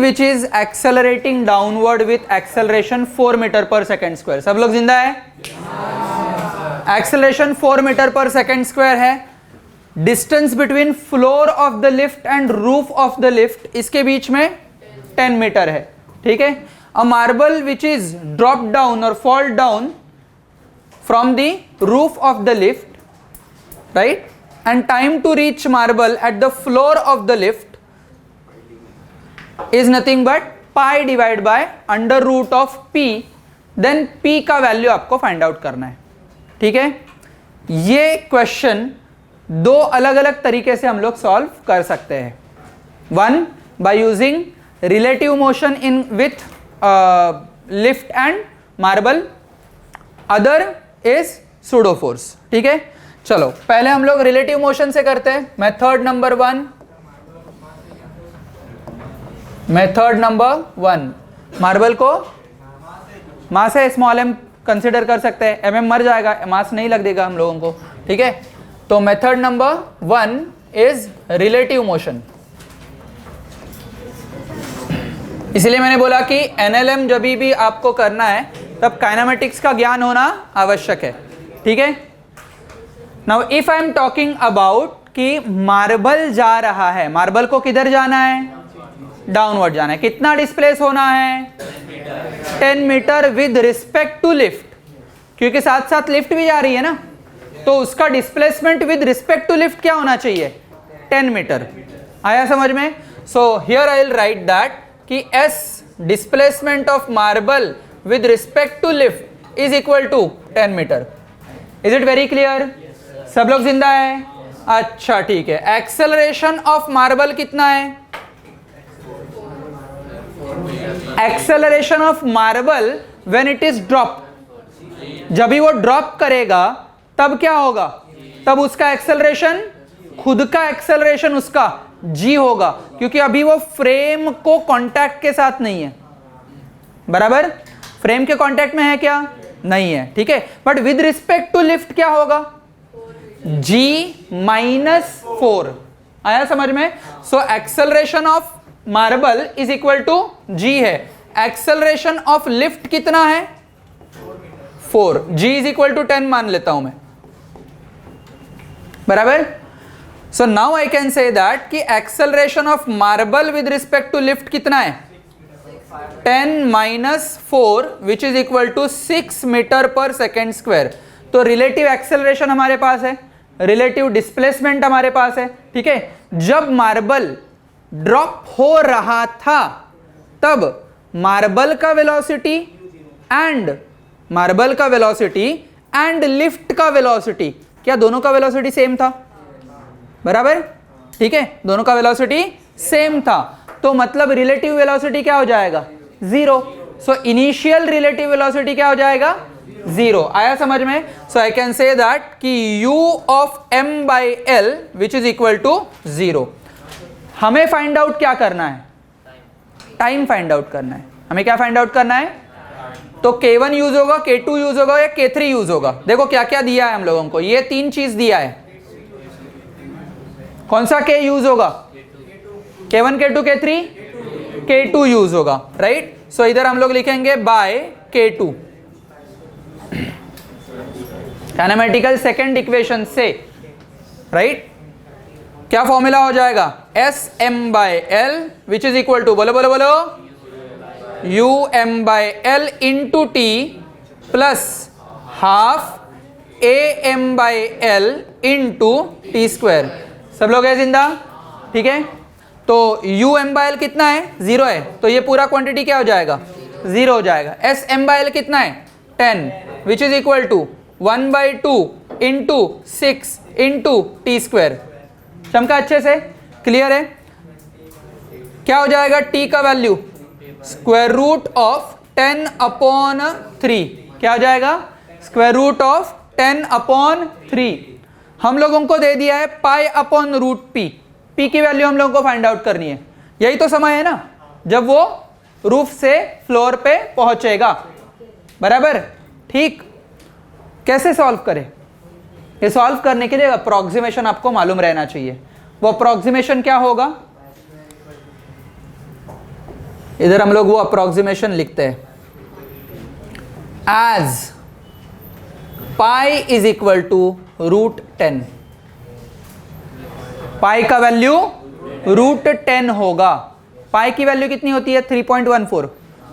Which is accelerating downward with acceleration 4 metre per second square. सब लोग जिंदा है? Acceleration 4 metre per second square है। Distance between floor of the lift and roof of the lift, इसके बीच में 10 metre है। ठीक है। A marble which is drop down और fall down from the roof of the lift, right, and time to reach marble at the floor of the lift is nothing but pi divide by under root of p. Then p का value आपको find out करना है। ठीक है। ये question दो अलग अलग तरीके से हम लोग सॉल्व कर सकते हैं। One, by using relative motion in with lift and marble, other is pseudo force. ठीक है। चलो पहले हम लोग रिलेटिव मोशन से करते हैं। मेथड नंबर वन, मार्बल को मास है स्मॉल एम कंसिडर कर सकते हैं। एम मर जाएगा, मास नहीं लग देगा हम लोगों को। ठीक है। तो method number 1 is relative motion. इसलिए मैंने बोला कि एनएलएम जब भी आपको करना है तब काइनेमेटिक्स का ज्ञान होना आवश्यक है। ठीक है। Now if I am talking about कि मार्बल जा रहा है, मार्बल को किधर जाना है? डाउनवर्ड जाना है। कितना डिस्प्लेस होना है? 10 meter with respect to lift, क्योंकि साथ साथ लिफ्ट भी जा रही है ना, तो उसका displacement with respect to lift क्या होना चाहिए? 10 मीटर। आया समझ में? So here I will write that कि S displacement of marble with respect to lift is equal to 10 meter. Is it very clear? सब लोग जिंदा है? अच्छा ठीक है। एक्सेलरेशन ऑफ मार्बल कितना है? Acceleration of marble when it is drop, जब भी वो ड्रॉप करेगा तब क्या होगा? तब उसका एक्सेलरेशन, खुद का एक्सेलरेशन उसका g होगा, क्योंकि अभी वो फ्रेम को कांटेक्ट के साथ नहीं है। बराबर? फ्रेम के कांटेक्ट में है क्या? नहीं है। ठीक है। But with respect to lift क्या होगा? g minus 4। आया समझ में? सो acceleration of marble is equal to g है। एक्सेलरेशन ऑफ लिफ्ट कितना है? 4। g इज इक्वल टू 10 मान लेता हूं मैं। बराबर? So now I can say that कि acceleration of marble with respect to lift कितना है? 10 minus 4 which is equal to 6 metre per second square. तो रिलेटिव एक्सेलरेशन हमारे पास है, रिलेटिव डिस्प्लेसमेंट हमारे पास है। ठीक है। जब मार्बल ड्रॉप हो रहा था तब मार्बल का वेलोसिटी एंड लिफ्ट का वेलोसिटी, क्या दोनों का वेलोसिटी सेम था? बराबर? ठीक है। दोनों का वेलोसिटी सेम था, तो मतलब रिलेटिव वेलोसिटी क्या हो जाएगा? 0। सो इनिशियल रिलेटिव वेलोसिटी क्या हो जाएगा? 0। आया समझ में? So I can say that कि u of m by l which is equal to 0। हमें फाइंड आउट क्या करना है? टाइम फाइंड आउट करना है। हमें क्या फाइंड आउट करना है? तो K1 यूज होगा, K2 यूज होगा या K3 यूज होगा? देखो क्या क्या दिया है हम लोगों को, ये 3 चीज दिया है। कौन सा K यूज होगा? K1, K2, K3? K2 use होगा, राइट? सो इधर हम लोग लिखेंगे by K2। Kinematical second equation से, राइट? क्या फॉर्मूला हो जाएगा? SM by L which is equal to, बोलो बोलो बोलो, UM by L into T plus half AM by L into T square. सब लोग है जिंदा? ठीक है। तो UM बाय L कितना है? 0 है, तो ये पूरा क्वांटिटी क्या हो जाएगा? 0 हो जाएगा। SM बाय L कितना है? 10 which is equal to 1/2 into 6 into T square. चमका अच्छे से? क्लियर है? क्या हो जाएगा T का वैल्यू? Square root of 10/3। क्या हो जाएगा? Square root of 10/3। हम लोगों को दे दिया है π/√p। p की वैल्यू हम लोगों को फाइंड आउट करनी है। यही तो समय है ना जब वो रूफ से फ्लोर पे पहुंचेगा। बराबर? ठीक। कैसे सॉल्व करें? ये सॉल्व करने के लिए अप्रोक्सीमेशन आपको मालूम रहना चाहिए। वो अप्रोक्सीमेशन क्या होगा? इधर हम लोग वो अप्रोक्सीमेशन लिखते हैं as pi is equal to √10। Pi का वैल्यू √10 होगा। पाई की वैल्यू कितनी होती है 3.14,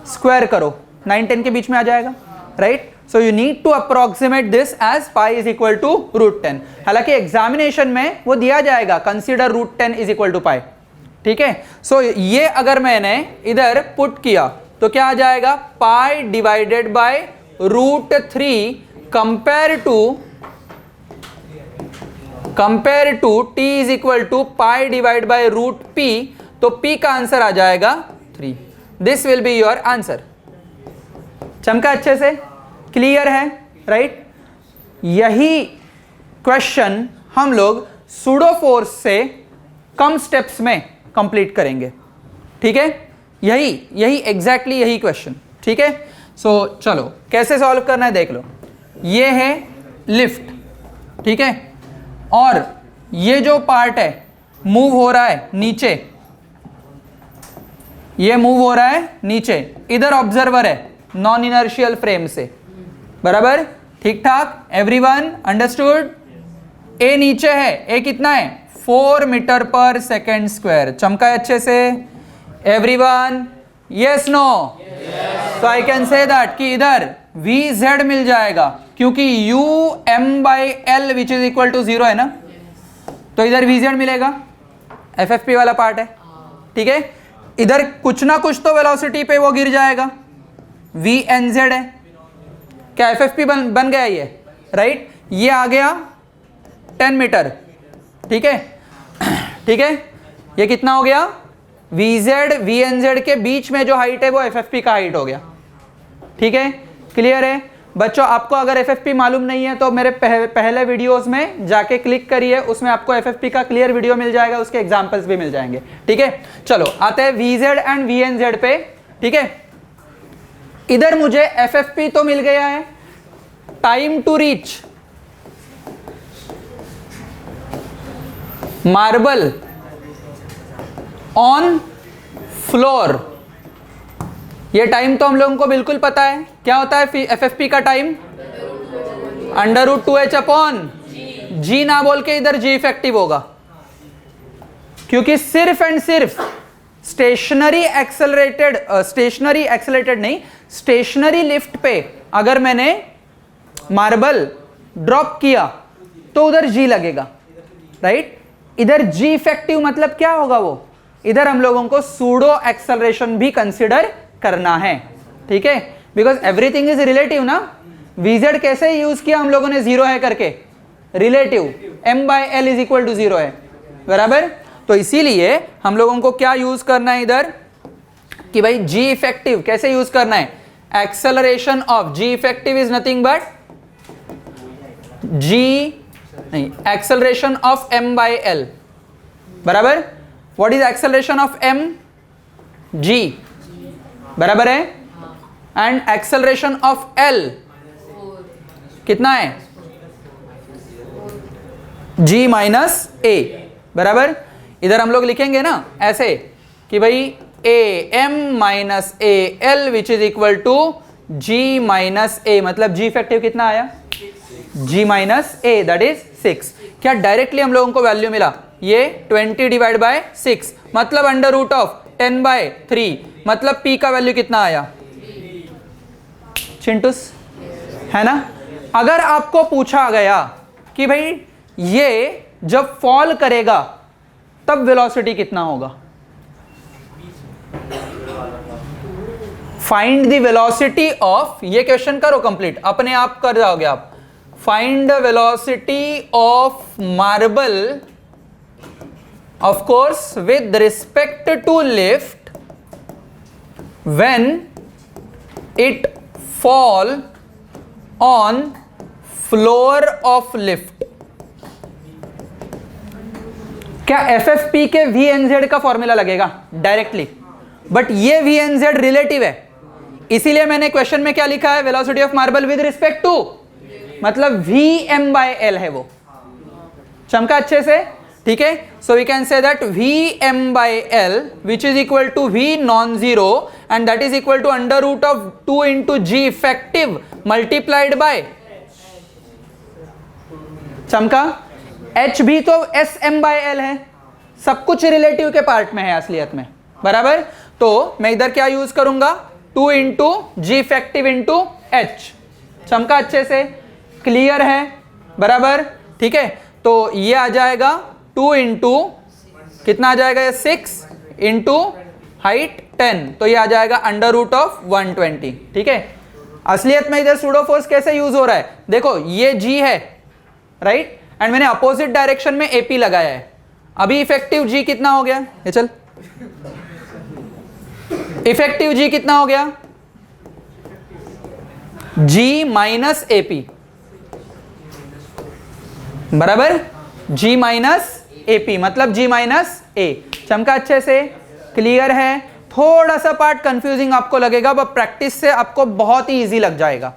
स्क्वायर करो 9 10 के बीच में आ जाएगा, right. So you need to approximate this as pi is equal to √10। हालांकि एग्जामिनेशन में वो दिया जाएगा consider √10 is equal to pi, ठीक है। सो ये अगर मैंने इधर पुट किया तो क्या आ जाएगा, pi divided by √3 compare to t is equal to pi divide by √p, तो p का आंसर आ जाएगा 3। This will be your answer. चमका अच्छे से, क्लियर है, राइट। यही क्वेश्चन हम लोग सूडो फोर्स से कम स्टेप्स में कंप्लीट करेंगे, ठीक है। यही एग्जैक्टली यही क्वेश्चन, ठीक है। सो चलो कैसे सॉल्व करना है देख लो। ये है लिफ्ट, ठीक है, और ये जो पार्ट है मूव हो रहा है नीचे, ये मूव हो रहा है नीचे, इधर ऑब्जर्वर है नॉन इनर्शियल फ्रेम से, बराबर, ठीक ठाक, एवरीवन अंडरस्टूड। ए नीचे है, ए कितना है 4 मीटर पर सेकेंड स्क्वायर। चमका है अच्छे से, एवरीवन, यस नो। तो आई कैन से दैट कि इधर Vz मिल जाएगा क्योंकि UM/L which is equal to 0 है ना, तो इधर Vz मिलेगा, FFP वाला पार्ट है, ठीक है। इधर कुछ ना कुछ तो वेलोसिटी पे वो गिर जाएगा, Vnz है, क्या FFP बन गया ये, राइट। ये आ गया 10 मीटर, ठीक है, ठीक है। ये कितना हो गया, Vz Vnz के बीच में जो हाइट है वो FFP का हाइट हो गया, ठीक है, क्लियर है। बच्चों आपको अगर FFP मालूम नहीं है तो मेरे पहले वीडियोस में जाके क्लिक करिए, उसमें आपको FFP का क्लियर वीडियो मिल जाएगा, उसके एग्जांपल्स भी मिल जाएंगे, ठीक है। चलो आते हैं Vz एंड Vnz पे, ठीक है। इधर मुझे FFP तो मिल गया है, time to reach marble on floor, ये टाइम तो हम लोगों को बिल्कुल पता है, क्या होता है FFP का टाइम, √2h अपॉन g, ना बोल के इधर g इफेक्टिव होगा, क्योंकि सिर्फ एंड सिर्फ स्टेशनरी लिफ्ट पे अगर मैंने मार्बल ड्रॉप किया तो उधर g लगेगा, राइट। इधर g इफेक्टिव मतलब क्या होगा, वो इधर हम लोगों को सूडो एक्सेलरेशन भी कंसिडर करना है, ठीक है, बिकॉज एवरीथिंग इज रिलेटिव ना। Vz कैसे यूज किया हम लोगों ने, 0 है करके, relative, M/L is equal to 0 है, बराबर। तो इसीलिए हम लोगों को क्या यूज करना है इधर कि भाई g इफेक्टिव कैसे यूज करना है, acceleration of g effective is nothing but acceleration of M/L, बराबर। What is acceleration of m, g, बराबर है, एंड एक्सेलरेशन ऑफ L कितना है, g माइनस a, बराबर। इधर हम लोग लिखेंगे ना ऐसे कि भाई AM minus AL which is equal to g minus a, मतलब g इफेक्टिव कितना आया, g minus a, that is 6। क्या डायरेक्टली हम लोगों को वैल्यू मिला, ये 20 डिवाइड बाय 6, मतलब √10/3, मतलब p का वैल्यू कितना आया, चिंटूस, है ना। अगर आपको पूछा गया कि भाई ये जब फॉल करेगा तब वेलोसिटी कितना होगा, फाइंड द वेलोसिटी ऑफ, ये क्वेश्चन करो कंप्लीट, अपने आप कर जाओगे आप। Find the velocity of marble, of course with respect to lift when it fall on floor of lift। क्या FFP के Vnz का फॉर्मूला लगेगा डायरेक्टली, बट ये Vnz रिलेटिव है, इसीलिए मैंने क्वेश्चन में क्या लिखा है, velocity of marble with respect to, मतलब Vm/L है वो। चमका अच्छे से, ठीक है, so we can say that Vm by L which is equal to V non-zero and that is equal to under root of 2 into G effective multiplied by चमका H भी तो Sm by L है, सब कुछ relative के part में है असलियत में, बराबर। तो मैं इधर क्या यूज करूंगा, 2 इंटू जी इफेक्टिव इंटू एच। चमका अच्छे से, क्लियर है, बराबर, ठीक है। तो ये आ जाएगा 2 इंटू कितना आ जाएगा, 6 इंटू हाइट 10, तो ये आ जाएगा अंडर रूट ऑफ 120, ठीक है। असलियत में इधर सूडो फोर्स कैसे यूज हो रहा है, देखो ये जी है, राइट, एंड मैंने अपोजिट डायरेक्शन में एपी लगाया है। अभी इफेक्टिव जी कितना हो गया, ये चल, इफेक्टिव जी कितना हो गया, जी माइनस एपी, बराबर, जी माइनस एपी मतलब जी माइनस ए। चमका अच्छे से, क्लियर है। थोड़ा सा पार्ट कंफ्यूजिंग आपको लगेगा, बट प्रैक्टिस से आपको बहुत ही इजी लग जाएगा।